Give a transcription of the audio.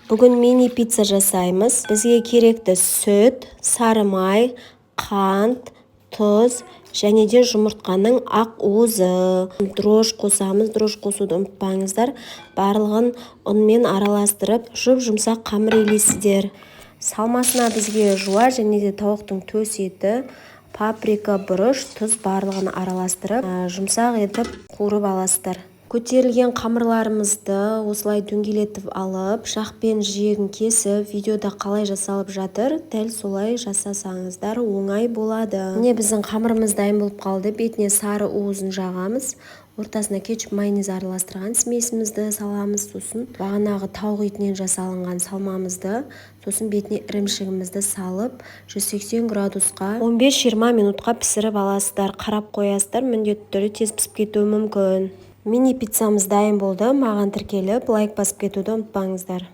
Бүгін мини пицца жасаймыз. Бізге керекті сүт, сары май, қант, тұз және де жұмыртқаның ақ уызы. Дрож қосамыз. Дрож қосуды ұмытпаңыздар. Барлығын ұнмен араластырып, жұмсақ қамыр илейсіздер. Салмасына бізге жуа және де тауықтың төс еті, паприка, бұрыш, тұз барлығын араластырып, жұмсақ етіп қуырып аласыздар. Көтерілген қамырларымызды осылай дөңгелетіп алып, пышақпен жиегін кесіп, видеода қалай жасалып жатыр, дәл солай жасасаңыздар оңай болады. Міне біздің қамырымыз дайын болып қалды. Бетіне сары уызын жағамыз. Ортасына кетчуп, майонез араластырған смесімізді саламыз. Сосын бағанағы тауық етінен жасалынған салмамызды, сосын бетіне ірімшігімізді салып, 180 градусқа 15-20 минутқа пісіріп аласыздар. Қарап қоясыздар, міндетті түрде тез пісіп кетуі мүмкін. Мини пиццамыз дайын болды. Маған тіркеліп, лайк басып кетуді ұмытпаңыздар.